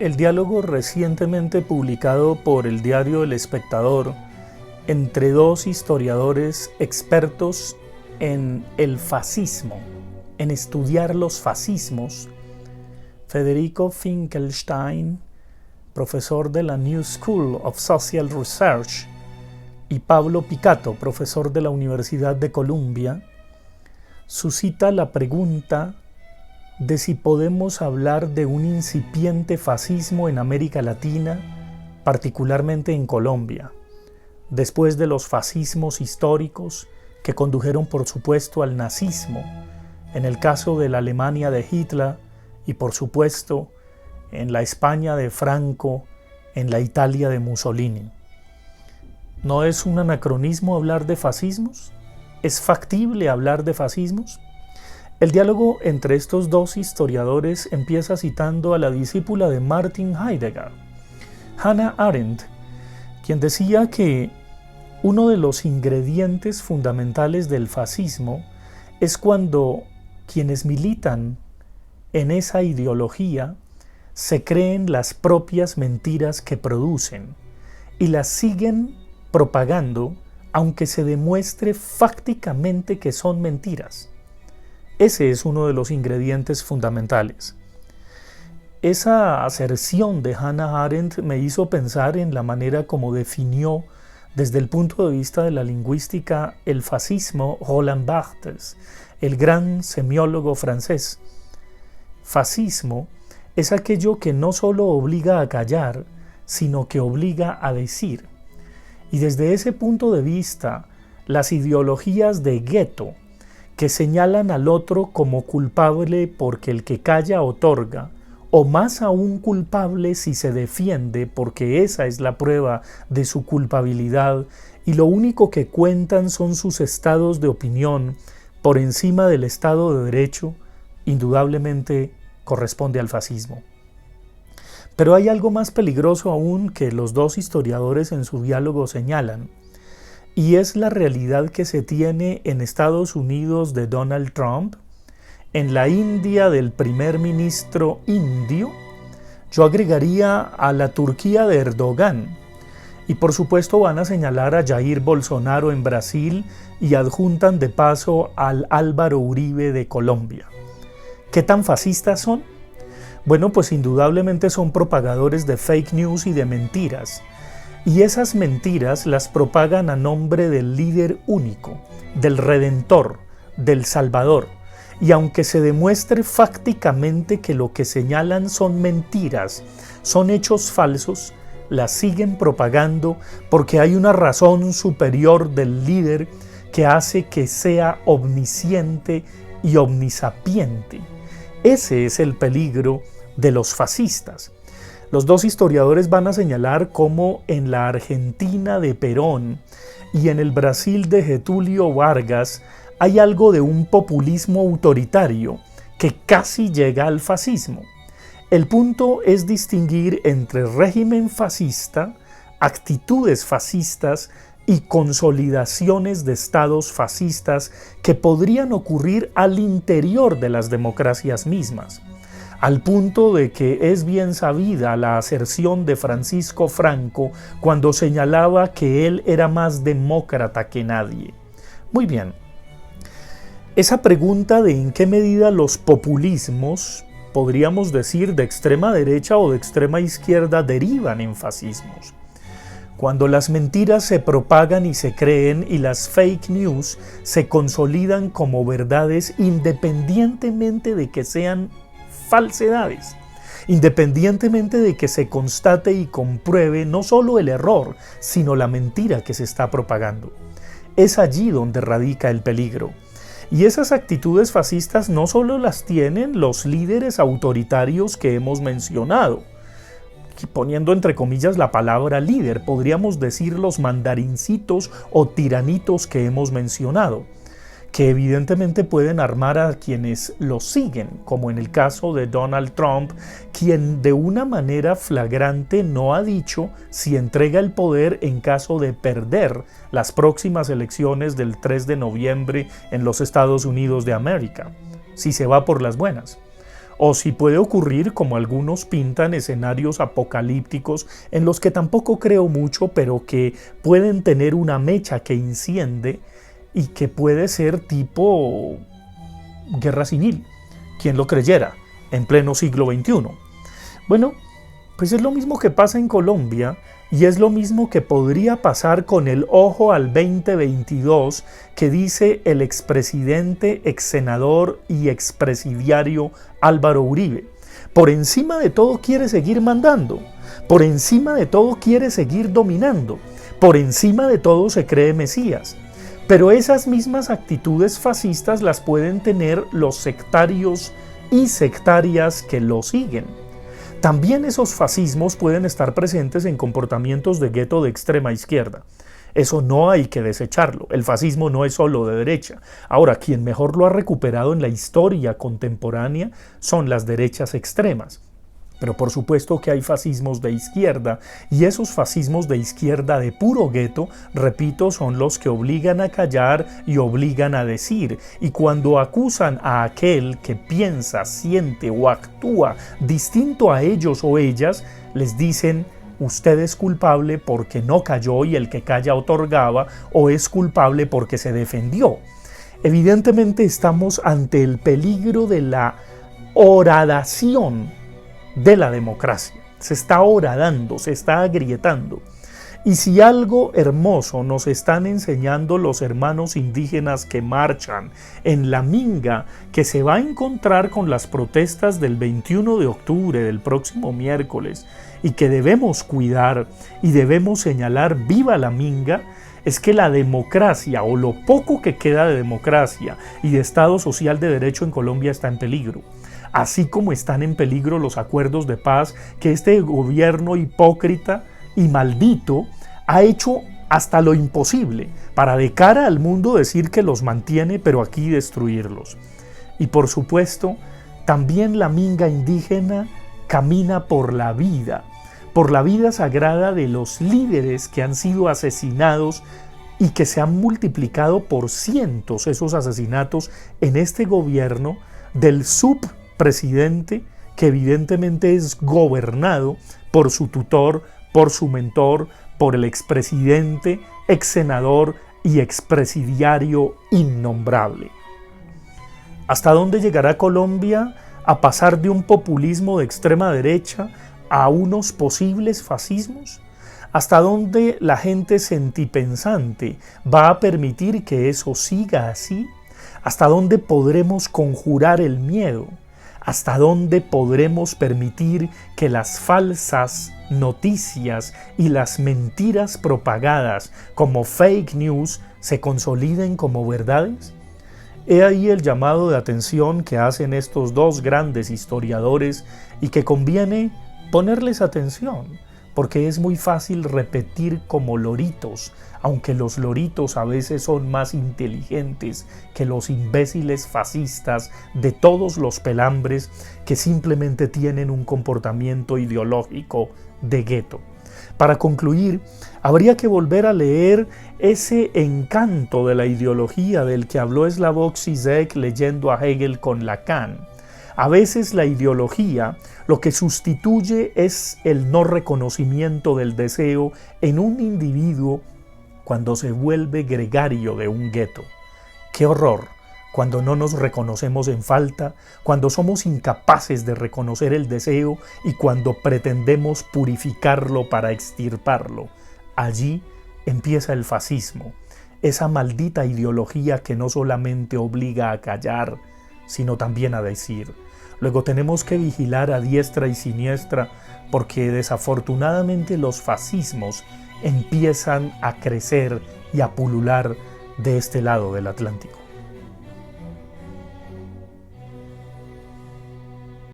El diálogo recientemente publicado por el diario El Espectador entre dos historiadores expertos en el fascismo, en estudiar los fascismos, Federico Finkelstein, profesor de la New School of Social Research, y Pablo Picato, profesor de la Universidad de Columbia, suscita la pregunta de si podemos hablar de un incipiente fascismo en América Latina, particularmente en Colombia, después de los fascismos históricos que condujeron por supuesto al nazismo, en el caso de la Alemania de Hitler y por supuesto en la España de Franco, en la Italia de Mussolini. ¿No es un anacronismo hablar de fascismos? ¿Es factible hablar de fascismos? El diálogo entre estos dos historiadores empieza citando a la discípula de Martin Heidegger, Hannah Arendt, quien decía que uno de los ingredientes fundamentales del fascismo es cuando quienes militan en esa ideología se creen las propias mentiras que producen y las siguen propagando aunque se demuestre fácticamente que son mentiras. Ese es uno de los ingredientes fundamentales. Esa aserción de Hannah Arendt me hizo pensar en la manera como definió desde el punto de vista de la lingüística el fascismo Roland Barthes, el gran semiólogo francés. Fascismo es aquello que no solo obliga a callar, sino que obliga a decir. Y desde ese punto de vista, las ideologías de gueto, que señalan al otro como culpable porque el que calla otorga, o más aún culpable si se defiende porque esa es la prueba de su culpabilidad y lo único que cuentan son sus estados de opinión por encima del Estado de Derecho, indudablemente corresponde al fascismo. Pero hay algo más peligroso aún que los dos historiadores en su diálogo señalan, y es la realidad que se tiene en Estados Unidos de Donald Trump, en la India del primer ministro indio, yo agregaría a la Turquía de Erdogan, y por supuesto van a señalar a Jair Bolsonaro en Brasil y adjuntan de paso al Álvaro Uribe de Colombia. ¿Qué tan fascistas son? Bueno, pues indudablemente son propagadores de fake news y de mentiras. Y esas mentiras las propagan a nombre del líder único, del Redentor, del Salvador. Y aunque se demuestre fácticamente que lo que señalan son mentiras, son hechos falsos, las siguen propagando porque hay una razón superior del líder que hace que sea omnisciente y omnisapiente. Ese es el peligro de los fascistas. Los dos historiadores van a señalar cómo en la Argentina de Perón y en el Brasil de Getúlio Vargas hay algo de un populismo autoritario que casi llega al fascismo. El punto es distinguir entre régimen fascista, actitudes fascistas y consolidaciones de estados fascistas que podrían ocurrir al interior de las democracias mismas, al punto de que es bien sabida la aserción de Francisco Franco cuando señalaba que él era más demócrata que nadie. Muy bien, esa pregunta de en qué medida los populismos, podríamos decir de extrema derecha o de extrema izquierda, derivan en fascismos. Cuando las mentiras se propagan y se creen y las fake news se consolidan como verdades independientemente de que sean falsedades, independientemente de que se constate y compruebe no solo el error, sino la mentira que se está propagando. Es allí donde radica el peligro. Y esas actitudes fascistas no solo las tienen los líderes autoritarios que hemos mencionado, poniendo entre comillas la palabra líder, podríamos decir los mandarincitos o tiranitos que hemos mencionado, que evidentemente pueden armar a quienes los siguen, como en el caso de Donald Trump, quien de una manera flagrante no ha dicho si entrega el poder en caso de perder las próximas elecciones del 3 de noviembre en los Estados Unidos de América, si se va por las buenas. o si puede ocurrir, como algunos pintan, escenarios apocalípticos en los que tampoco creo mucho, pero que pueden tener una mecha que enciende y que puede ser tipo guerra civil. ¿Quién lo creyera? En pleno siglo XXI. Bueno, pues es lo mismo que pasa en Colombia y es lo mismo que podría pasar con el ojo al 2022 que dice el expresidente, exsenador y expresidiario Álvaro Uribe. Por encima de todo quiere seguir mandando, por encima de todo quiere seguir dominando, por encima de todo se cree Mesías. Pero esas mismas actitudes fascistas las pueden tener los sectarios y sectarias que lo siguen. También esos fascismos pueden estar presentes en comportamientos de gueto de extrema izquierda. Eso no hay que desecharlo. El fascismo no es solo de derecha. Ahora, quien mejor lo ha recuperado en la historia contemporánea son las derechas extremas. Pero por supuesto que hay fascismos de izquierda, y esos fascismos de izquierda de puro gueto, repito, son los que obligan a callar y obligan a decir. Y cuando acusan a aquel que piensa, siente o actúa distinto a ellos o ellas, les dicen: usted es culpable porque no calló y el que calla otorgaba, o es culpable porque se defendió. Evidentemente estamos ante el peligro de la horadación de la democracia. Se está horadando, se está agrietando. Y si algo hermoso nos están enseñando los hermanos indígenas que marchan en la minga, que se va a encontrar con las protestas del 21 de octubre, del próximo miércoles, y que debemos cuidar y debemos señalar viva la minga, es que la democracia, o lo poco que queda de democracia y de Estado social de derecho en Colombia, está en peligro. Así como están en peligro los acuerdos de paz que este gobierno hipócrita y maldito ha hecho hasta lo imposible para de cara al mundo decir que los mantiene, pero aquí destruirlos. Y por supuesto, también la minga indígena camina por la vida sagrada de los líderes que han sido asesinados y que se han multiplicado por cientos esos asesinatos en este gobierno del subpresidente, que evidentemente es gobernado por su tutor, por su mentor, por el expresidente, exsenador y expresidiario innombrable. ¿Hasta dónde llegará Colombia a pasar de un populismo de extrema derecha a unos posibles fascismos? ¿Hasta dónde la gente sentipensante va a permitir que eso siga así? ¿Hasta dónde podremos conjurar el miedo? ¿Hasta dónde podremos permitir que las falsas noticias y las mentiras propagadas como fake news se consoliden como verdades? He ahí el llamado de atención que hacen estos dos grandes historiadores y que conviene ponerles atención, porque es muy fácil repetir como loritos, aunque los loritos a veces son más inteligentes que los imbéciles fascistas de todos los pelambres que simplemente tienen un comportamiento ideológico de gueto. Para concluir, habría que volver a leer ese encanto de la ideología del que habló Slavoj Žižek leyendo a Hegel con Lacan. A veces la ideología lo que sustituye es el no reconocimiento del deseo en un individuo cuando se vuelve gregario de un gueto. ¡Qué horror! Cuando no nos reconocemos en falta, cuando somos incapaces de reconocer el deseo y cuando pretendemos purificarlo para extirparlo. Allí empieza el fascismo, esa maldita ideología que no solamente obliga a callar, sino también a decir. Luego tenemos que vigilar a diestra y siniestra porque desafortunadamente los fascismos empiezan a crecer y a pulular de este lado del Atlántico.